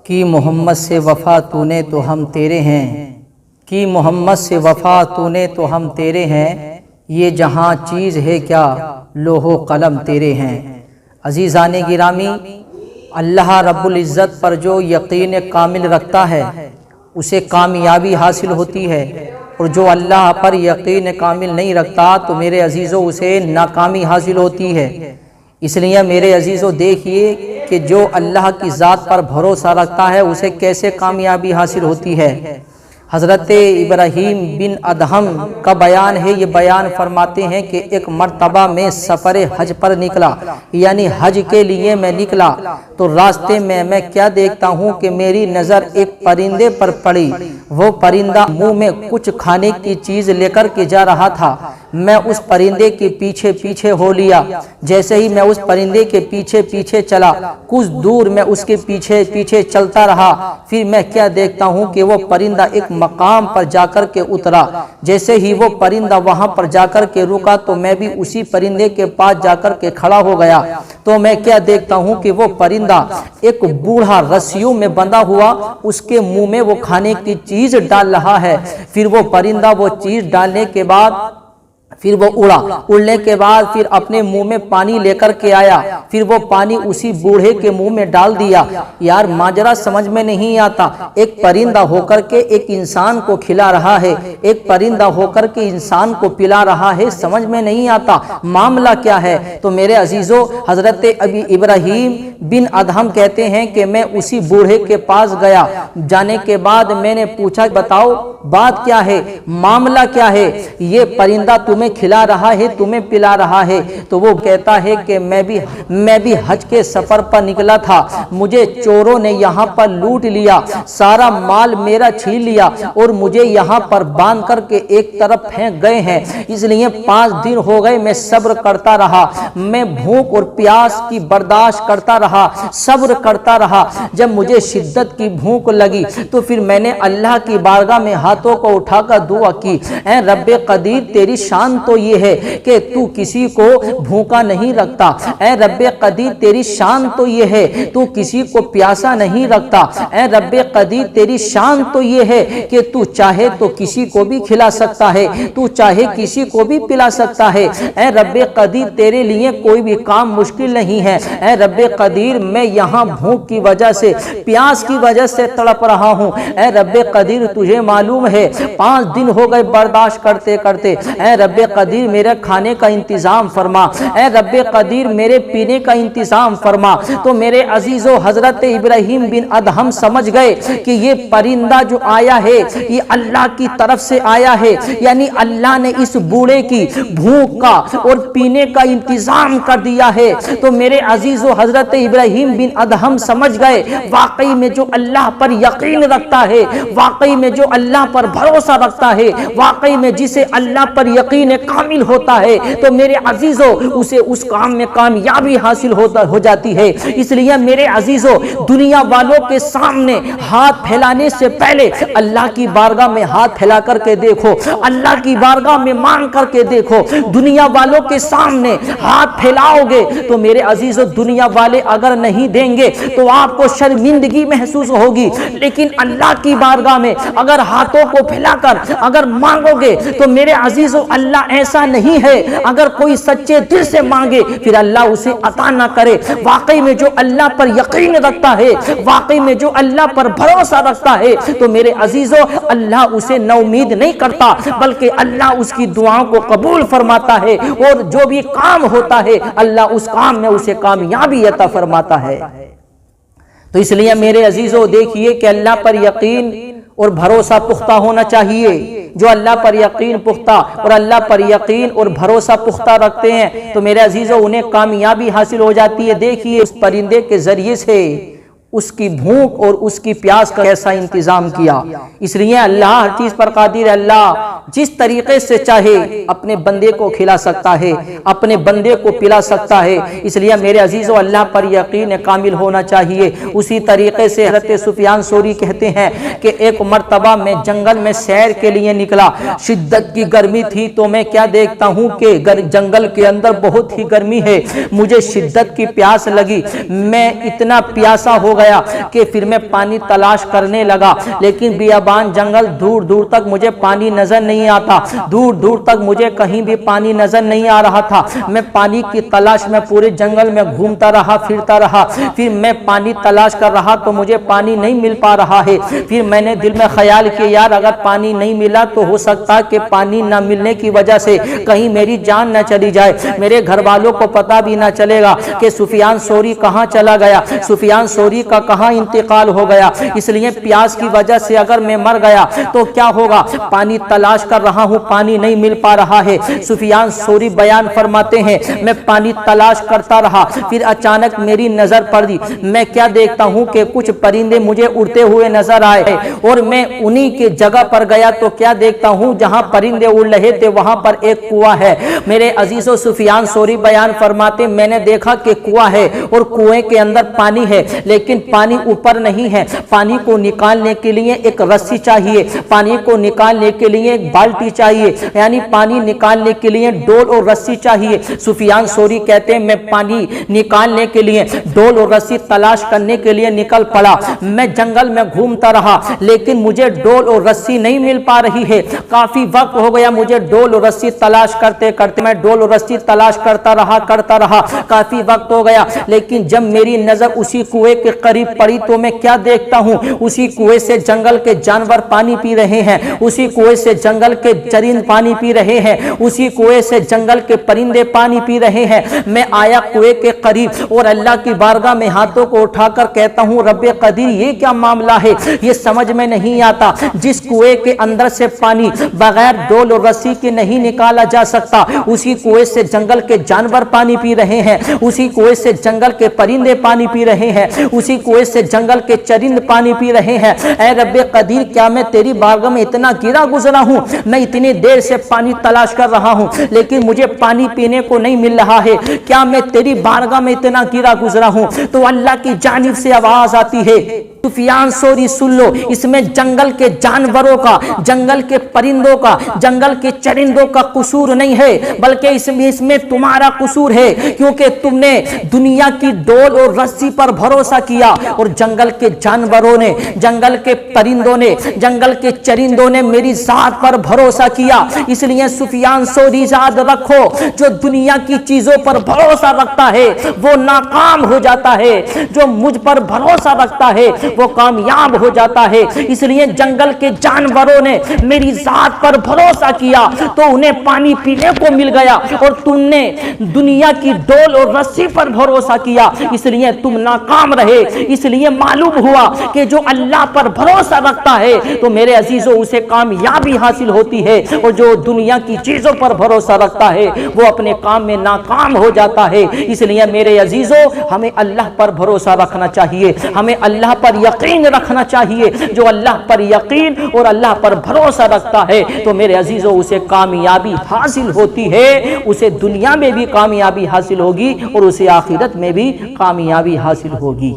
کی محمد سے وفا تو نے تو ہم تیرے ہیں، کی محمد سے وفا تو نے تو ہم تیرے ہیں، یہ جہاں چیز ہے کیا لوح و قلم تیرے ہیں۔ عزیزان گرامی، اللہ رب العزت پر جو یقین کامل رکھتا ہے اسے کامیابی حاصل ہوتی ہے، اور جو اللہ پر یقین کامل نہیں رکھتا تو میرے عزیزو اسے ناکامی حاصل ہوتی ہے۔ اس لیے میرے عزیزو دیکھیے کہ جو اللہ کی ذات پر بھروسہ رکھتا ہے اسے کیسے کامیابی حاصل ہوتی ہے۔ حضرت ابراہیم بن ادہم کا بیان ہے، یہ بیان فرماتے ہیں کہ ایک مرتبہ میں سفر حج پر نکلا، یعنی حج کے لیے میں نکلا تو راستے میں کیا دیکھتا ہوں کہ میری نظر ایک پرندے پر پڑی۔ وہ پرندہ منہ میں کچھ کھانے کی چیز لے کر کے جا رہا تھا۔ میں اس پرندے کے پیچھے ہو لیا۔ جیسے ہی میں اس پرندے کے پیچھے چلا، کچھ دور میں اس کے پیچھے چلتا رہا۔ پھر میں کیا دیکھتا ہوں کہ وہ پرندہ ایک مقام پر جا کر کے اترا۔ جیسے ہی وہ پرندہ وہاں پر جا کر کے رکا تو میں بھی اسی پرندے کے پاس جا کر کے کھڑا ہو گیا۔ تو میں کیا دیکھتا ہوں کہ وہ پرندہ ایک بوڑھا رسیوں میں بندھا ہوا اس کے منہ میں وہ کھانے کی چیز ڈال رہا ہے۔ پھر وہ پرندہ وہ چیز ڈالنے کے بعد پھر وہ اڑنے کے بعد پھر اپنے منہ میں پانی لے کر کے آیا۔ پھر وہ پانی اسی بوڑھے کے منہ میں ڈال دیا۔ یار ماجرا سمجھ میں نہیں آتا، ایک پرندہ ہو کر کے ایک انسان کو کھلا رہا ہے، ایک پرندہ ہو کر کے انسان کو پلا رہا ہے، سمجھ میں نہیں آتا معاملہ کیا ہے۔ تو میرے عزیزو حضرت ابراہیم بن ادہم کہتے ہیں کہ میں اسی بوڑھے کے پاس گیا۔ جانے کے بعد میں نے پوچھا بتاؤ بات کیا ہے، معاملہ کیا ہے، یہ پرندہ تمہیں کھلا رہا ہے، تمہیں پلا رہا ہے؟ تو وہ کہتا ہے کہ میں بھی حج کے سفر پر نکلا تھا، مجھے چوروں نے یہاں پر لوٹ لیا، سارا مال میرا چھین لیا اور مجھے یہاں پر باندھ کر کے ایک طرف پھینک گئے ہیں۔ اس لیے 5 دن ہو گئے میں صبر کرتا رہا، میں بھوک اور پیاس کی برداشت کرتا رہا، صبر کرتا رہا۔ جب مجھے شدت کی بھوک لگی تو پھر میں نے اللہ کی بارگاہ میں ہاتھوں کو اٹھا کر دعا کی، اے رب قدیر تیری شان تو یہ ہے کہ تو کسی کو بھوکا نہیں رکھتا، اے رب قدیر تیری شان تو یہ ہے تو کسی کو پیاسا نہیں رکھتا، اے رب قدیر تیری شان تو یہ ہے کہ تو چاہے تو کسی کو بھی کھلا سکتا ہے، تو چاہے کسی کو بھی پلا سکتا ہے، اے رب قدیر تیرے لیے کوئی بھی کام مشکل نہیں ہے، اے رب قدیر میں یہاں بھوک کی وجہ سے پیاس کی وجہ سے تڑپ رہا ہوں، اے رب قدیر تجھے معلوم ہے 5 دن ہو گئے برداشت کرتے کرتے، اے رب قدیر میرے کھانے کا انتظام فرما، اے رب قدیر میرے پینے کا انتظام فرما۔ تو میرے عزیزو حضرت ابراہیم بن ادہم سمجھ گئے کہ یہ پرندہ جو آیا ہے یہ اللہ کی طرف سے آیا ہے، یعنی اللہ نے اس بوڑھے کی بھوک کا اور پینے کا انتظام کر دیا ہے۔ تو میرے عزیزو حضرت ابراہیم بن ادہم سمجھ گئے واقعی میں جو اللہ پر یقین رکھتا ہے، واقعی میں جو اللہ پر بھروسہ رکھتا ہے، واقعی میں جسے اللہ پر یقین کامل ہوتا ہے تو میرے عزیزو اسے اس کام میں کامیابی حاصل ہو جاتی ہے۔ اس لیے میرے عزیزو دنیا والوں کے سامنے ہاتھ پھیلانے سے پہلے اللہ کی بارگاہ میں ہاتھ پھیلا کر کے دیکھو، اللہ کی بارگاہ میں مانگ کر کے دیکھو۔ دنیا والوں کے سامنے ہاتھ پھیلاؤ گے تو میرے عزیزو دنیا والے اگر نہیں دیں گے تو آپ کو شرمندگی محسوس ہوگی، لیکن اللہ کی بارگاہ میں اگر ہاتھوں کو پھیلا کر اگر مانگو گے تو میرے عزیزو اللہ ایسا نہیں ہے اگر کوئی سچے دل سے مانگے پھر اللہ اسے عطا نہ کرے۔ واقعی میں جو اللہ پر یقین رکھتا ہے، واقعی میں جو اللہ پر بھروسہ رکھتا ہے تو میرے عزیزو اللہ اسے نا امید نہیں کرتا بلکہ اللہ اس کی دعاؤں کو قبول فرماتا ہے، اور جو بھی کام ہوتا ہے اللہ اس کام میں اسے کامیابی عطا فرماتا ہے۔ تو اس لیے میرے عزیزو دیکھیے کہ اللہ پر یقین اور بھروسہ پختہ ہونا چاہیے۔ جو اللہ پر یقین پختہ اور اللہ پر یقین اور بھروسہ پختہ رکھتے ہیں تو میرے عزیزو انہیں کامیابی حاصل ہو جاتی ہے۔ دیکھیے اس پرندے کے ذریعے سے اس کی بھوک اور اس کی پیاس کا کیسا انتظام کیا۔ اس لیے اللہ ہر چیز پر قادر ہے، اللہ جس طریقے سے چاہے اپنے بندے کو کھلا سکتا ہے، اپنے بندے کو پلا سکتا ہے۔ اس لیے میرے عزیزو اللہ پر یقین کامل ہونا چاہیے۔ اسی طریقے سے حضرت سفیان ثوری کہتے ہیں کہ ایک مرتبہ میں جنگل میں سیر کے لیے نکلا، شدت کی گرمی تھی تو میں کیا دیکھتا ہوں کہ جنگل کے اندر بہت ہی گرمی ہے، مجھے شدت کی پیاس لگی، میں اتنا پیاسا ہو گیا کہ پھر میں پانی تلاش کرنے لگا، لیکن بیابان جنگل دور دور تک مجھے پانی نظر نہیں آتا، دور دور تک مجھے کہیں بھی پانی نظر نہیں آ رہا تھا۔ میں پانی کی تلاش میں پورے جنگل میں گھومتا رہا، پھرتا رہا، پھر میں پانی تلاش کر رہا تو مجھے پانی نہیں مل پا رہا ہے۔ پھر میں نے دل میں خیال کیا یار اگر پانی نہیں ملا تو ہو سکتا ہے کہ پانی نہ ملنے کی وجہ سے کہیں میری جان نہ چلی جائے، میرے گھر والوں کو پتہ بھی نہ چلے گا کہ سفیان ثوری کہاں چلا گیا، سفیان ثوری کا کہاں انتقال ہو گیا، اس لیے پیاس کی وجہ سے اگر میں مر گیا تو کیا ہوگا، پانی تلاش کر رہا ہوں، پانی نہیں مل پا رہا ہے۔ سفیان ثوری بیان فرماتے ہیں میں پانی تلاش کرتا رہا، پھر اچانک میری نظر پڑی، میں کیا دیکھتا ہوں کہ کچھ پرندے مجھے اڑتے ہوئے نظر آئے اور میں انہی کے جگہ پر گیا تو کیا دیکھتا ہوں جہاں پرندے اڑ رہے تھے وہاں پر ایک کنواں ہے۔ میرے عزیزو سفیان ثوری بیان فرماتے میں نے دیکھا کہ کنواں ہے اور کنویں کے اندر پانی ہے، لیکن پانی اوپر نہیں ہے، پانی کو نکالنے کے لیے ایک رسی چاہیے، پانی کو نکالنے کے لیے ایک بالٹی چاہیے، یعنی پانی نکالنے کے لیے ڈول اور رسی چاہیے۔ سفیان ثوری کہتے ہیں میں پانی نکالنے کے لیے ڈول اور رسی تلاش کرنے کے لیے نکل پڑا، میں جنگل میں گھومتا رہا لیکن مجھے ڈول اور رسی نہیں مل پا رہی ہے، کافی وقت ہو گیا مجھے ڈول اور رسی تلاش کرتے کرتے، میں ڈول اور رسی تلاش کرتا رہا کافی وقت ہو گیا، لیکن جب میری نظر اسی کنویں کے قریب پڑی تو میں کیا دیکھتا ہوں اسی کنویں سے جنگل کے جانور پانی پی رہے ہیں، اسی کنویں سے جنگل کے چرند پانی پی رہے ہیں، اسی کنویں سے جنگل کے پرندے پانی پی رہے ہیں۔ میں آیا کنویں کے قریب اور اللہ کی بارگاہ میں ہاتھوں کو اٹھا کر کہتا ہوں رب قدیر یہ کیا معاملہ ہے، یہ سمجھ میں نہیں آتا، جس کنویں کے اندر سے پانی بغیر ڈول اور رسی کے نہیں نکالا جا سکتا اسی کنویں سے جنگل کے جانور پانی پی رہے ہیں، اسی کنویں سے جنگل کے پرندے پانی پی رہے ہیں، اسی کنویں سے جنگل کے چرند پانی پی رہے ہیں۔ اے رب قدیر کیا میں تیری بارگاہ میں اتنا گرا گزرا ہوں، میں اتنی دیر سے پانی تلاش کر رہا ہوں لیکن مجھے پانی پینے کو نہیں مل رہا ہے، کیا میں تیری بارگاہ میں اتنا گرا گزرا ہوں؟ تو اللہ کی جانب سے آواز آتی ہے سفیان ثوری سن لو، اس میں جنگل کے جانوروں کا، جنگل کے پرندوں کا، جنگل کے چرندوں کا قصور نہیں ہے بلکہ اس میں تمہارا قصور ہے، کیونکہ تم نے دنیا کی ڈول اور رسی پر بھروسہ کیا اور جنگل کے جانوروں نے، جنگل کے پرندوں نے، جنگل کے چرندوں نے میری ذات پر بھروسہ کیا۔ اس لیے سفیان ثوری یاد رکھو جو دنیا کی چیزوں پر بھروسہ رکھتا ہے وہ ناکام ہو جاتا ہے، جو مجھ پر بھروسہ رکھتا ہے وہ کامیاب ہو جاتا ہے۔ اس لیے جنگل کے جانوروں نے میری ذات پر بھروسہ کیا تو انہیں پانی پینے کو مل گیا، اور تم نے دنیا کی ڈول اور رسی پر بھروسہ کیا اس لیے تم ناکام رہے۔ اس لیے معلوم ہوا کہ جو اللہ پر بھروسہ رکھتا ہے تو میرے عزیزوں اسے کامیابی حاصل ہوتی ہے، اور جو دنیا کی چیزوں پر بھروسہ رکھتا ہے وہ اپنے کام میں ناکام ہو جاتا ہے۔ اس لیے میرے عزیزوں ہمیں اللہ پر بھروسہ رکھنا چاہیے، ہمیں اللہ پر یقین رکھنا چاہیے۔ جو اللہ پر یقین اور اللہ پر بھروسہ رکھتا ہے تو میرے عزیزوں اسے کامیابی حاصل ہوتی ہے، اسے دنیا میں بھی کامیابی حاصل ہوگی اور اسے آخرت میں بھی کامیابی حاصل ہوگی۔